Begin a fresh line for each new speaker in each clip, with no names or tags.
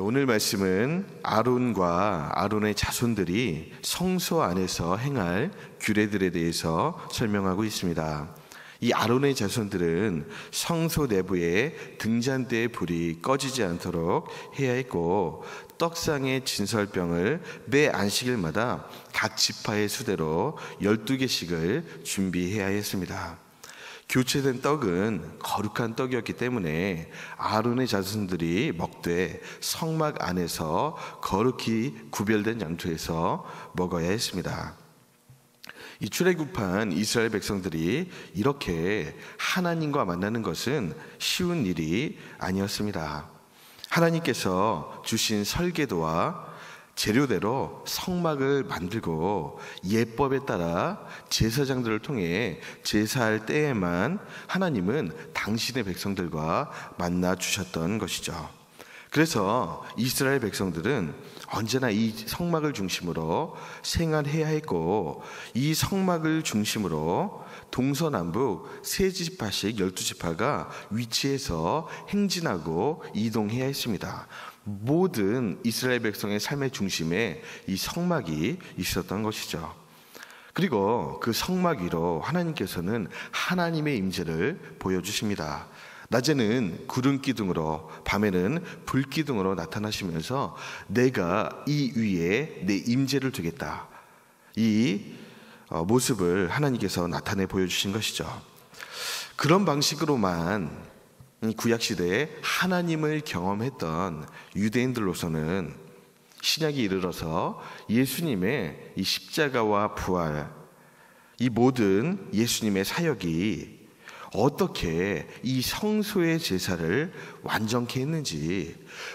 오늘 말씀은 아론과 아론의 자손들이 성소 안에서 행할 규례들에 대해서 설명하고 있습니다. 이 아론의 자손들은 성소 내부에 등잔대의 불이 꺼지지 않도록 해야 했고, 떡상의 진설병을 매 안식일마다 각 지파의 수대로 12개씩을 준비해야 했습니다. 교체된 떡은 거룩한 떡이었기 때문에 아론의 자손들이 먹되 성막 안에서 거룩히 구별된 장소에서 먹어야 했습니다. 이 출애굽한 이스라엘 백성들이 이렇게 하나님과 만나는 것은 쉬운 일이 아니었습니다. 하나님께서 주신 설계도와 재료대로 성막을 만들고 예법에 따라 제사장들을 통해 제사할 때에만 하나님은 당신의 백성들과 만나 주셨던 것이죠. 그래서 이스라엘 백성들은 언제나 이 성막을 중심으로 생활해야 했고, 이 성막을 중심으로 동서남북 세 지파씩 12지파가 위치해서 행진하고 이동해야 했습니다. 모든 이스라엘 백성의 삶의 중심에 이 성막이 있었던 것이죠. 그리고 그 성막 위로 하나님께서는 하나님의 임재를 보여주십니다. 낮에는 구름 기둥으로, 밤에는 불 기둥으로 나타나시면서 내가 이 위에 내 임재를 두겠다, 이 모습을 하나님께서 나타내 보여주신 것이죠. 그런 방식으로만 구약시대에 하나님을 경험했던 유대인들로서는 신약이 이르러서 예수님의 이 십자가와 부활, 이 모든 예수님의 사역이 어떻게 이 성소의 제사를 완전케 했는지,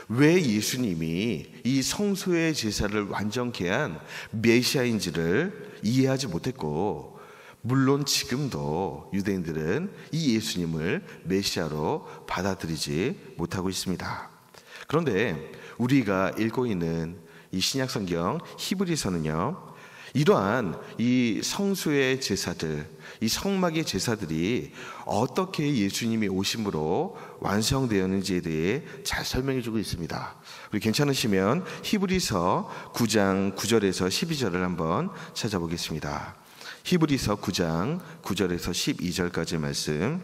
왜 예수님이 이 성소의 제사를 완전케 한 메시아인지를 이해하지 못했고, 물론 지금도 유대인들은 이 예수님을 메시아로 받아들이지 못하고 있습니다. 그런데 우리가 읽고 있는 이 신약 성경 히브리서는요, 이러한 이 성소의 제사들, 이 성막의 제사들이 어떻게 예수님이 오심으로 완성되었는지에 대해 잘 설명해 주고 있습니다. 우리 괜찮으시면 히브리서 9장 9절에서 12절을 한번 찾아보겠습니다. 히브리서 9장 9절에서 12절까지 말씀.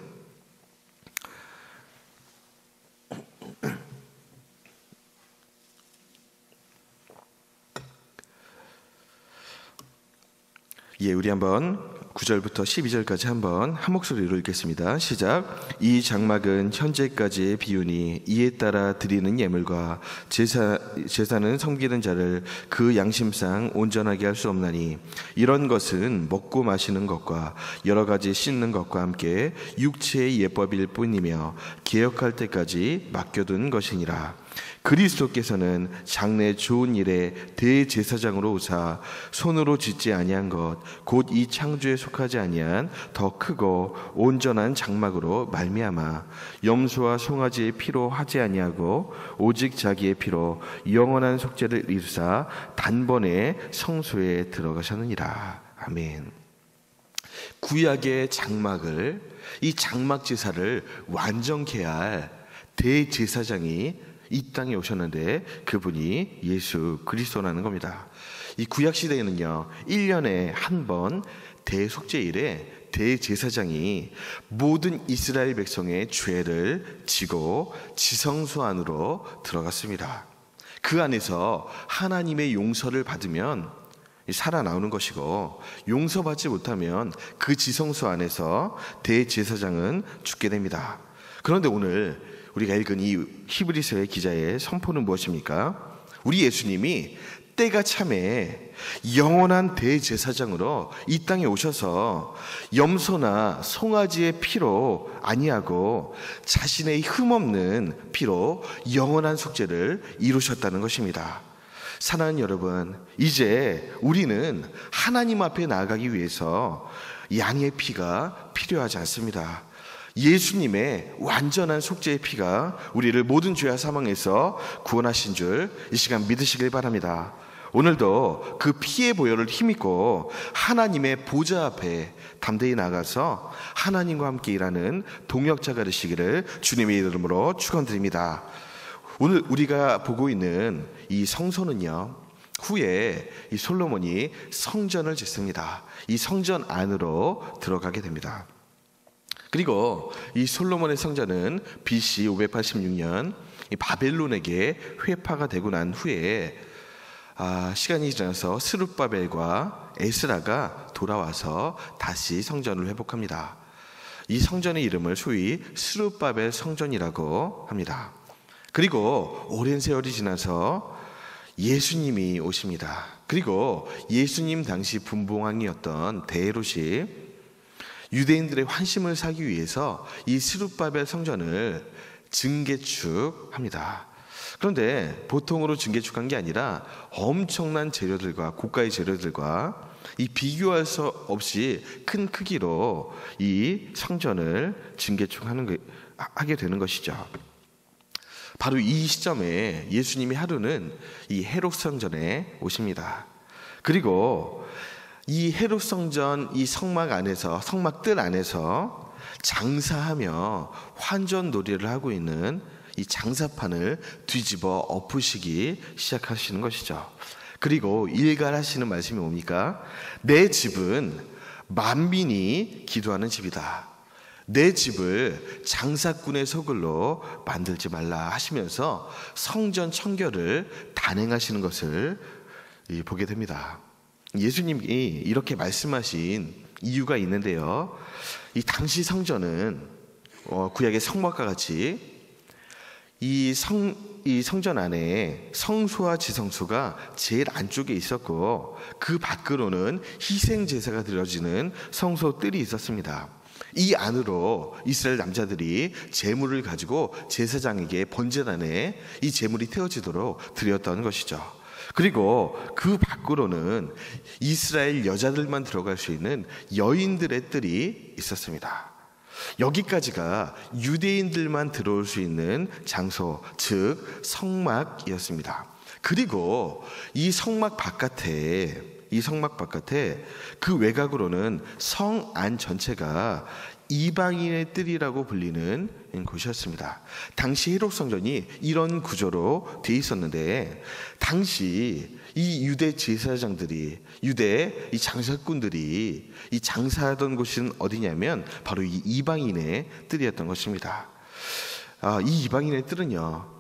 우리 한번 9절부터 12절까지 한번 한 목소리로 읽겠습니다. 시작. 이 장막은 현재까지의 비유니 이에 따라 드리는 예물과 제사는 섬기는 자를 그 양심상 온전하게 할 수 없나니, 이런 것은 먹고 마시는 것과 여러 가지 씻는 것과 함께 육체의 예법일 뿐이며 개혁할 때까지 맡겨둔 것이니라. 그리스도께서는 장래 좋은 일에 대제사장으로 오사 손으로 짓지 아니한 것 곧 이 창조에 속하지 아니한 더 크고 온전한 장막으로 말미암아 염소와 송아지의 피로 하지 아니하고 오직 자기의 피로 영원한 속죄를 이루사 단번에 성소에 들어가셨느니라. 아멘. 구약의 장막을, 이 장막 제사를 완전케 할 대제사장이 이 땅에 오셨는데 그분이 예수 그리스도라는 겁니다. 이 구약 시대에는요, 1년에 한 번 대속죄일에 대제사장이 모든 이스라엘 백성의 죄를 지고 지성소 안으로 들어갔습니다. 그 안에서 하나님의 용서를 받으면 살아나오는 것이고, 용서받지 못하면 그 지성소 안에서 대제사장은 죽게 됩니다. 그런데 오늘 우리가 읽은 이 히브리서의 기자의 선포는 무엇입니까? 우리 예수님이 때가 참에 영원한 대제사장으로 이 땅에 오셔서 염소나 송아지의 피로 아니하고 자신의 흠없는 피로 영원한 속죄를 이루셨다는 것입니다. 사랑하는 여러분, 이제 우리는 하나님 앞에 나아가기 위해서 양의 피가 필요하지 않습니다. 예수님의 완전한 속죄의 피가 우리를 모든 죄와 사망에서 구원하신 줄 이 시간 믿으시길 바랍니다. 오늘도 그 피의 보혈을 힘입고 하나님의 보좌 앞에 담대히 나가서 하나님과 함께 일하는 동역자가 되시기를 주님의 이름으로 축원드립니다. 오늘 우리가 보고 있는 이 성소는요, 후에 이 솔로몬이 성전을 짓습니다. 이 성전 안으로 들어가게 됩니다. 그리고 이 솔로몬의 성전은 BC 586년 이 바벨론에게 회파가 되고 난 후에 시간이 지나서 스룹바벨과 에스라가 돌아와서 다시 성전을 회복합니다. 이 성전의 이름을 소위 스룹바벨 성전이라고 합니다. 그리고 오랜 세월이 지나서 예수님이 오십니다. 그리고 예수님 당시 분봉왕이었던 데롯이 유대인들의 환심을 사기 위해서 이 스룹바벨 성전을 증개축합니다. 그런데 보통으로 증개축한 게 아니라 엄청난 재료들과 고가의 재료들과 이 비교할 수 없이 큰 크기로 이 성전을 하게 되는 것이죠. 바로 이 시점에 예수님이 하루는 이 헤롯 성전에 오십니다. 그리고 이 헤롯 성전 이 성막들 안에서 장사하며 환전놀이를 하고 있는 이 장사판을 뒤집어 엎으시기 시작하시는 것이죠. 그리고 일갈하시는 말씀이 뭡니까? 내 집은 만민이 기도하는 집이다. 내 집을 장사꾼의 소굴로 만들지 말라 하시면서 성전 청결을 단행하시는 것을 보게 됩니다. 예수님이 이렇게 말씀하신 이유가 있는데요, 이 당시 성전은 구약의 성막과 같이 이 성전 안에 성소와 지성소가 제일 안쪽에 있었고, 그 밖으로는 희생 제사가 드려지는 성소 뜰이 있었습니다. 이 안으로 이스라엘 남자들이 제물을 가지고 제사장에게 번제단에 이 제물이 태워지도록 드렸던 것이죠. 그리고 그 밖으로는 이스라엘 여자들만 들어갈 수 있는 여인들의 뜰이 있었습니다. 여기까지가 유대인들만 들어올 수 있는 장소, 즉 성막이었습니다. 그리고 이 성막 바깥에 그 외곽으로는 성 안 전체가 이방인의 뜰이라고 불리는 곳이었습니다. 당시 헤롯 성전이 이런 구조로 되어 있었는데, 당시 이 유대 제사장들이, 유대 이 장사꾼들이 이 장사하던 곳은 어디냐면 바로 이 이방인의 뜰이었던 것입니다. 이 이방인의 뜰은요,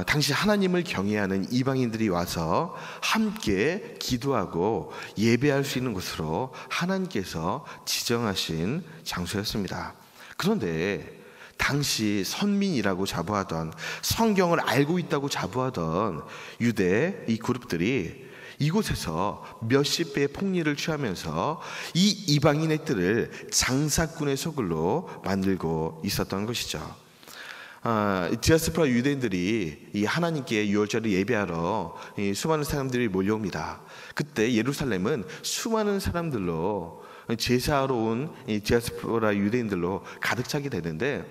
당시 하나님을 경외하는 이방인들이 와서 함께 기도하고 예배할 수 있는 곳으로 하나님께서 지정하신 장소였습니다. 그런데 당시 선민이라고 자부하던, 성경을 알고 있다고 자부하던 유대 이 그룹들이 이곳에서 몇십 배의 폭리를 취하면서 이 이방인의 뜰을 장사꾼의 소굴로 만들고 있었던 것이죠. 디아스포라 유대인들이 이 하나님께 유월절을 예배하러 이 수많은 사람들이 몰려옵니다. 그때 예루살렘은 수많은 사람들로, 제사하러 온 이 디아스포라 유대인들로 가득 차게 되는데,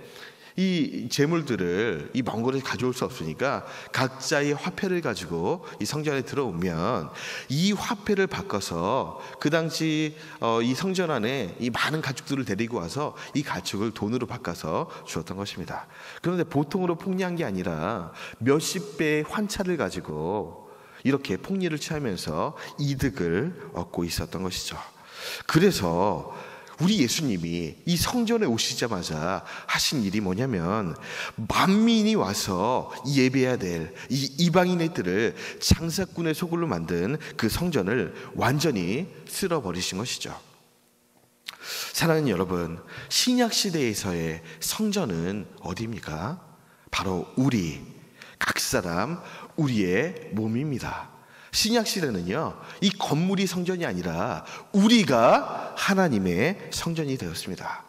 이 재물들을 이 먼 거리에 가져올 수 없으니까 각자의 화폐를 가지고 이 성전에 들어오면 이 화폐를 바꿔서 그 당시 이 성전 안에 이 많은 가축들을 데리고 와서 이 가축을 돈으로 바꿔서 주었던 것입니다. 그런데 보통으로 폭리한 게 아니라 몇십 배의 환차를 가지고 이렇게 폭리를 취하면서 이득을 얻고 있었던 것이죠. 그래서 우리 예수님이 이 성전에 오시자마자 하신 일이 뭐냐면, 만민이 와서 예배해야 될 이 이방인의 뜰을 장사꾼의 소굴로 만든 그 성전을 완전히 쓸어버리신 것이죠. 사랑하는 여러분, 신약 시대에서의 성전은 어디입니까? 바로 각 사람 우리의 몸입니다. 신약 시대는요, 이 건물이 성전이 아니라 우리가 하나님의 성전이 되었습니다.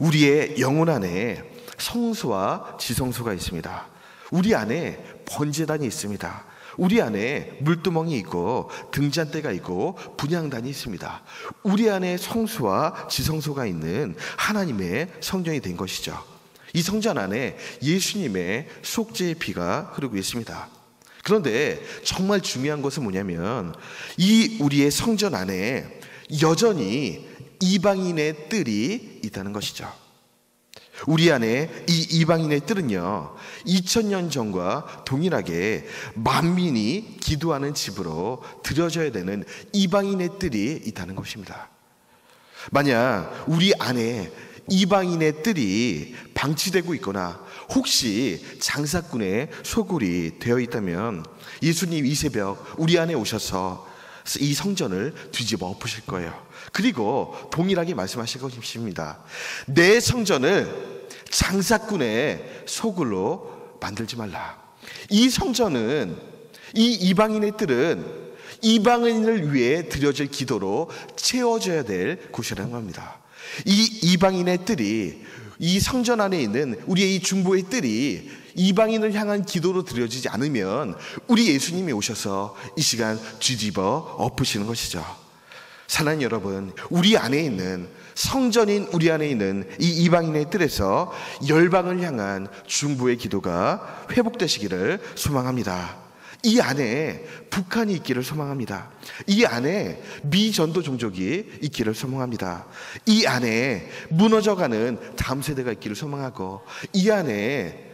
우리의 영혼 안에 성소와 지성소가 있습니다. 우리 안에 번제단이 있습니다. 우리 안에 물두멍이 있고 등잔대가 있고 분향단이 있습니다. 우리 안에 성소와 지성소가 있는 하나님의 성전이 된 것이죠. 이 성전 안에 예수님의 속죄의 피가 흐르고 있습니다. 그런데 정말 중요한 것은 뭐냐면, 이 우리의 성전 안에 여전히 이방인의 뜰이 있다는 것이죠. 우리 안에 이 이방인의 뜰은요, 2000년 전과 동일하게 만민이 기도하는 집으로 드려져야 되는 이방인의 뜰이 있다는 것입니다. 만약 우리 안에 이방인의 뜰이 방치되고 있거나 혹시 장사꾼의 소굴이 되어 있다면 예수님 이 새벽 우리 안에 오셔서 이 성전을 뒤집어 엎으실 거예요. 그리고 동일하게 말씀하실 것입니다. 내 성전을 장사꾼의 소굴로 만들지 말라. 이 성전은, 이 이방인의 뜰은 이방인을 위해 드려질 기도로 채워져야 될 곳이라는 겁니다. 이 이방인의 뜰이, 이 성전 안에 있는 우리의 이 중보의 뜰이 이방인을 향한 기도로 드려지지 않으면 우리 예수님이 오셔서 이 시간 뒤집어 엎으시는 것이죠. 사랑하는 여러분, 우리 안에 있는 성전인 우리 안에 있는 이 이방인의 뜰에서 열방을 향한 중보의 기도가 회복되시기를 소망합니다. 이 안에 북한이 있기를 소망합니다. 이 안에 미전도 종족이 있기를 소망합니다. 이 안에 무너져가는 다음 세대가 있기를 소망하고, 이 안에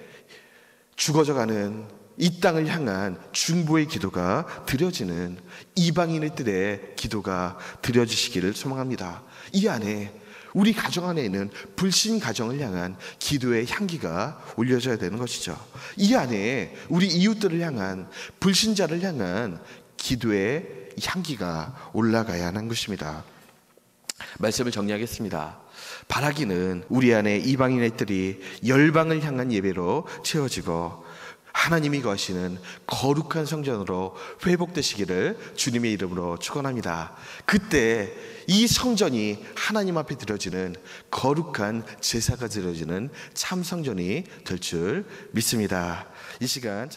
죽어져가는 이 땅을 향한 중보의 기도가 드려지는 이방인의 뜰의 기도가 드려지시기를 소망합니다. 이 안에 우리 가정 안에 있는 불신 가정을 향한 기도의 향기가 올려져야 되는 것이죠. 이 안에 우리 이웃들을 향한, 불신자를 향한 기도의 향기가 올라가야 하는 것입니다. 말씀을 정리하겠습니다. 바라기는 우리 안에 이방인의 뜰이 열방을 향한 예배로 채워지고 하나님이 거하시는 거룩한 성전으로 회복되시기를 주님의 이름으로 축원합니다. 그때 이 성전이 하나님 앞에 드려지는 거룩한 제사가 드려지는 참 성전이 될 줄 믿습니다. 이 시간